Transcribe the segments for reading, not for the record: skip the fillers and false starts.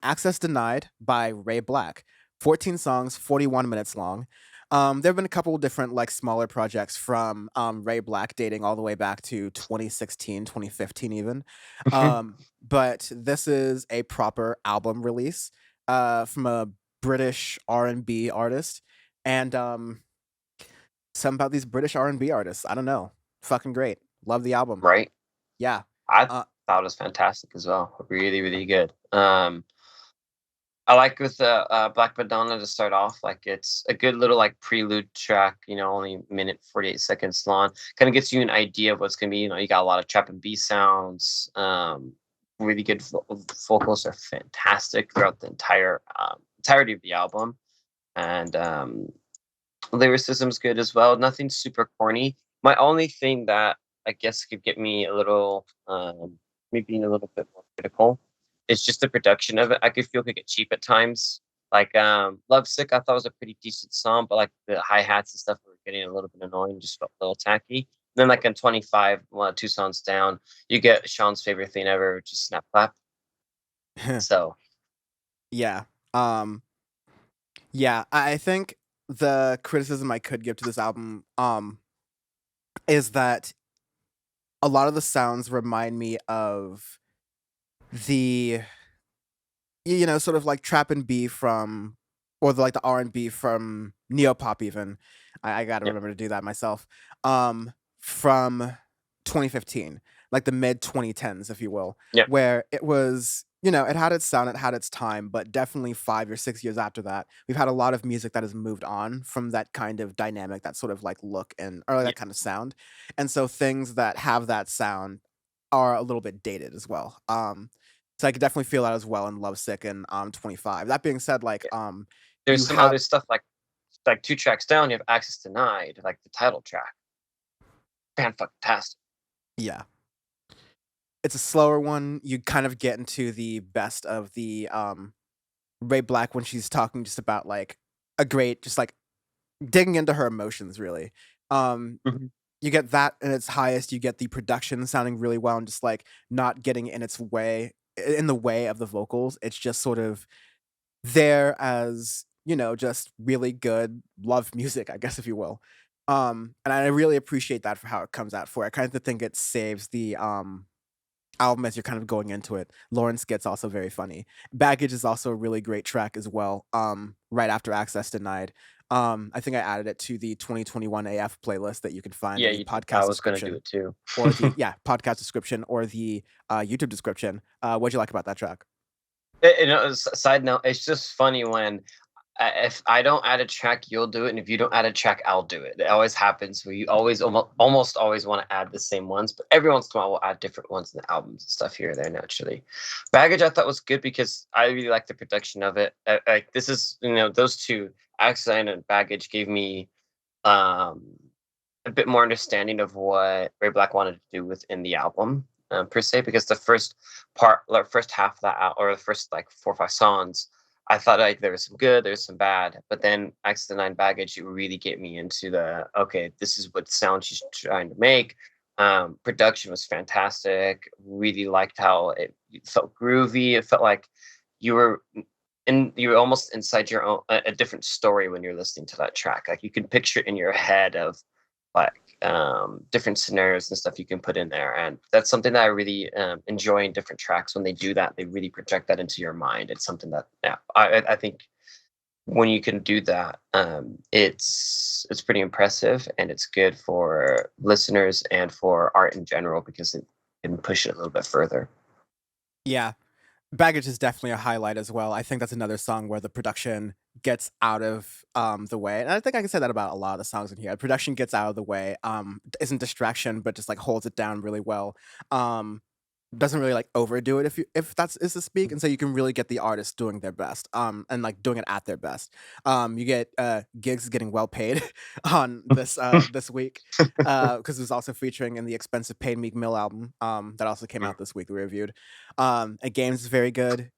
Access Denied by Ray Black. 14 songs, 41 minutes long. There have been a couple different like smaller projects from Ray Black dating all the way back to 2016, 2015 even. But this is a proper album release from a British R&B artist. And something about these British R&B artists, I don't know. Fucking great. Love the album. Right? Yeah. I Uh, thought it was fantastic as well. Really, really good. I like with the Black Madonna to start off. Like it's a good little like prelude track. Only a minute 48 seconds long. Kind of gets you an idea of what's gonna be. You got a lot of trap and B sounds. Really good vocals are fantastic throughout the entirety of the album, and lyricism's good as well. Nothing super corny. My only thing that I guess could get me a little, me being a little bit more critical, is just the production of it. I could feel it could get cheap at times. Like "Lovesick," I thought was a pretty decent song, but like the hi hats and stuff were getting a little bit annoying, just felt a little tacky. Then like in 25, well, two songs down, you get Sean's favorite thing ever, which is "Snap Clap." So yeah. Um yeah, I think the criticism I could give to this album is that a lot of the sounds remind me of the sort of like trap and B from or the like the R&B from Neopop even. I got to yeah, remember to do that myself. From 2015, like the mid 2010s if you will, yeah, where it was, it had its sound, it had its time, but definitely 5 or 6 years after that, we've had a lot of music that has moved on from that kind of dynamic, that sort of like look and or yeah. that kind of sound. And so things that have that sound are a little bit dated as well. So I could definitely feel that as well in Lovesick and 25. That being said, like There's you some have other stuff like two tracks down, you have "Access Denied," like the title track. Fantastic. yeah, it's a slower one. You kind of get into the best of the Ray Black when she's talking just about like a great just like digging into her emotions really. Um Mhm. you get that in its highest, you get the production sounding really well and just like not getting in the way of the vocals. It's just sort of there as, just really good love music, I guess if you will. And I really appreciate that for how it comes out for. I kind of think it saves the album as you're kind of going into it. Lawrence gets also very funny. Baggage is also a really great track as well. Right after Access Denied. I think I added it to the 2021 AF playlist that you can find Yeah, in the you did. I podcast was gonna do description it too. or the podcast description or the YouTube description. What'd you like about that track? Side note, it's just funny when if I don't add a track, you'll do it, and if you don't add a track, I'll do it. It always happens where you almost always want to add the same ones, but every once in a while we'll add different ones in the albums and stuff here and there naturally. Baggage I thought was good because I really like the production of it. Like this is those two, Accident and Baggage, gave me um a bit more understanding of what Ray Black wanted to do within the album, per se. Because the first part, like first half of that, or the first like 4 or 5 songs, I thought like there was some good, there's some bad, but then X the Nine Baggage, it really get me into the okay, this is what sound she's trying to make. Production was fantastic. Really liked how it felt groovy. It felt like you were you were almost inside your own a different story when you're listening to that track. Like you can picture it in your head of like different scenarios and stuff you can put in there, and that's something that I really enjoy in different tracks. When they do that, they really project that into your mind. It's something that I think when you can do that, it's pretty impressive, and it's good for listeners and for art in general because it can push it a little bit further. Yeah. Baggage is definitely a highlight as well. I think that's another song where the production gets out of the way. And I think I can say that about a lot of the songs in here. The production gets out of the way, isn't distraction, but just like holds it down really well. Um doesn't really like overdo it if that's is to speak. And so you can really get the artist doing their best. And like doing it at their best. You get gigs getting well paid on this week. Because it was also featuring in the expensive Paid Meek Mill album, that also came out this week we reviewed. And Games is very good.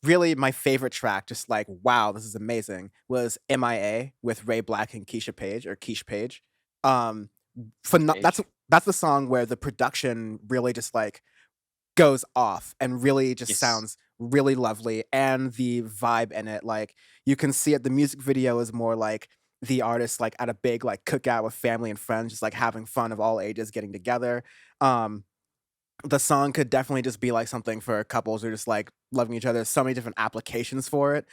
Really, my favorite track, just like wow, this is amazing, was MIA with Ray Black and Keisha Page or Keish Page. Um, Page. that's the song where the production really just like goes off and really just Yes. sounds really lovely, and the vibe in it, like, you can see it the music video is more like the artist, like, at a big, like, cookout with family and friends, just, like, having fun of all ages getting together. Um, the song could definitely just be, like, something for couples who are just, like, loving each other. There's so many different applications for it.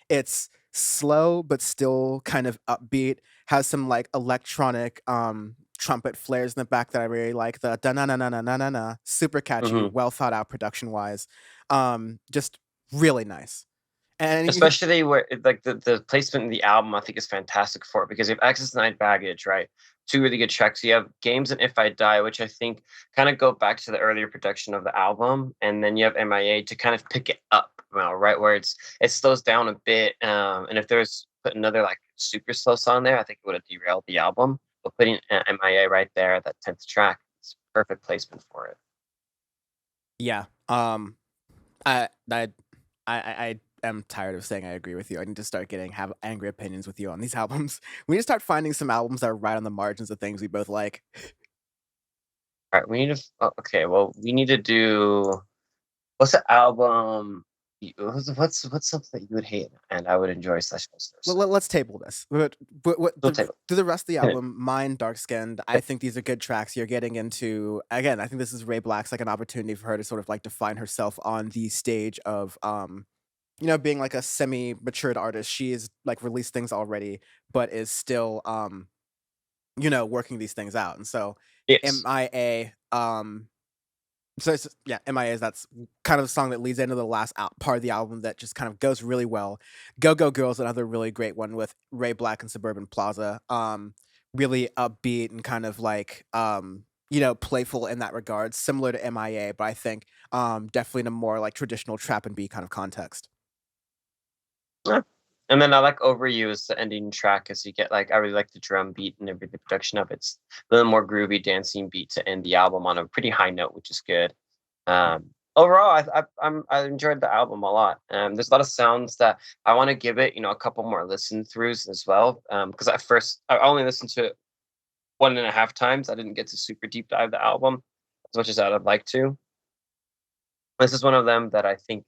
It's slow, but still kind of upbeat, has some, like, electronic, trumpet flares in the back that I really like, the da na na na na na na na, super catchy, Mhm. well thought out production-wise, just really nice. And you Especially where like the placement in the album, I think is fantastic for it because you have Access Denied Baggage, right? Two really good tracks. You have Games and If I Die, which I think kind of go back to the earlier production of the album, and then you have MIA to kind of pick it up, right where it slows down a bit. And if there's put another like super slow song there, I think it would have derailed the album. But putting MIA right there, that 10th track, it's perfect placement for it. yeah, I am tired of saying I agree with you. I need to start getting have angry opinions with you on these albums. We need to start finding some albums that are right on the margins of things we both like. All right, we need to. Okay, well, we need to do. What's the album? What's something that you would hate and I would enjoy slash listeners? Let's table this. What Don't take through the rest of the it. album, Mine, Dark Skinned, I think these are good tracks. You're getting into again, I think this is Ray Black's like an opportunity for her to sort of like define herself on the stage of being like a semi-matured artist. She is like released things already, but is still working these things out. And so Yes. MIA, so it's yeah, MIA is that's kind of the song that leads into the last part of the album that just kind of goes really well. Go Go Girl's another really great one with Ray Black and Suburban Plaza. Really upbeat and kind of like playful in that regard, similar to MIA, but I think definitely in a more like traditional trap and B kind of context. Yeah. And then I like Overuse, the ending track, because you get like I really like the drum beat and every the production of it's a little more groovy dancing beat to end the album on a pretty high note, which is good. Overall, I enjoyed the album a lot. There's a lot of sounds that I want to give it, a couple more listen throughs as well. Because at first I only listened to it 1.5 times. I didn't get to super deep dive the album as much as I'd like to. This is one of them that I think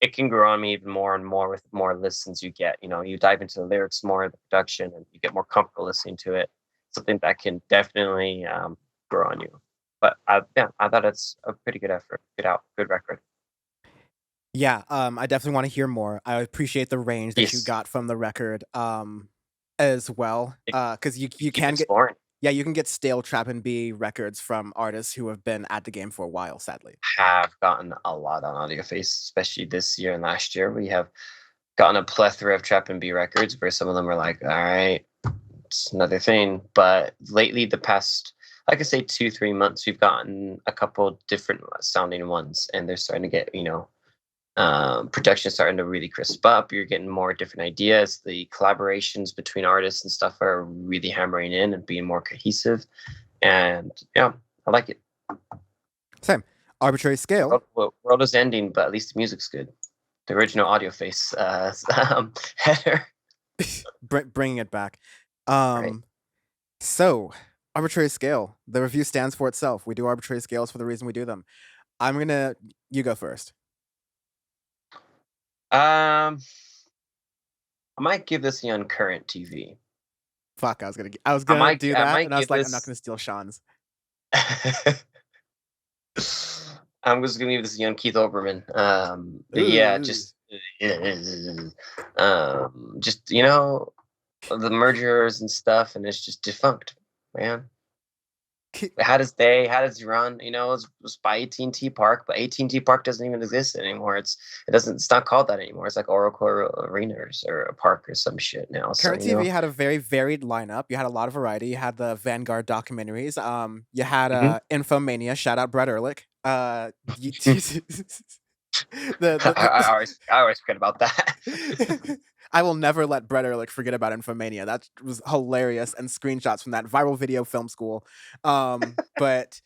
it can grow on me even more and more with more listens you get. You dive into the lyrics more, the production, and you get more comfortable listening to it. Something that can definitely grow on you. But yeah, I thought it's a pretty good effort, good record. Yeah, I definitely want to hear more. I appreciate the range that you Yes, got from the record, as well, it, because you keep can get exploring. yeah, you can get stale trap and B records from artists who have been at the game for a while, sadly. Have gotten a lot on Audioface, especially this year and last year. We have gotten a plethora of trap and B records where some of them are like, all right, it's another thing. But lately, the past, like I say, 2 3 months, we've gotten a couple different sounding ones, and they're starting to get production starting to really crisp up. You're getting more different ideas. The collaborations between artists and stuff are really hammering in and being more cohesive. And yeah, I like it. Same. Arbitrary Scale, World is ending, but at least the music's good. The original audio face header, bringing it back. right? Um, so Arbitrary Scale, the review stands for itself. We do arbitrary scales for the reason we do them. I'm gonna you go first. Um, I might give this on current TV. Fuck, I was gonna do I that, might and I was give like, I'm not this. gonna steal Sean's. I'm just gonna give this a young Keith Olbermann. But yeah, Ooh. just the mergers and stuff, and it's just defunct, man. How does he run? It was by AT&T Park, but AT&T Park doesn't even exist anymore. It's not called that anymore. It's like Oracle Arena or a park or some shit now. So Current TV had a very varied lineup. You had a lot of variety. You had the Vanguard documentaries. You had mhm. Infomania. Shout out Brett Ehrlich. I always forget about that. I will never let Brett Ehrlich forget about Infomania. That was hilarious, and screenshots from that viral video film school. But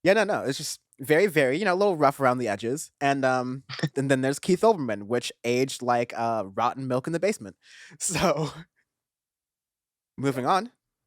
yeah, no, it's just very, very, a little rough around the edges. And then there's Keith Olbermann, which aged like rotten milk in the basement. So moving on.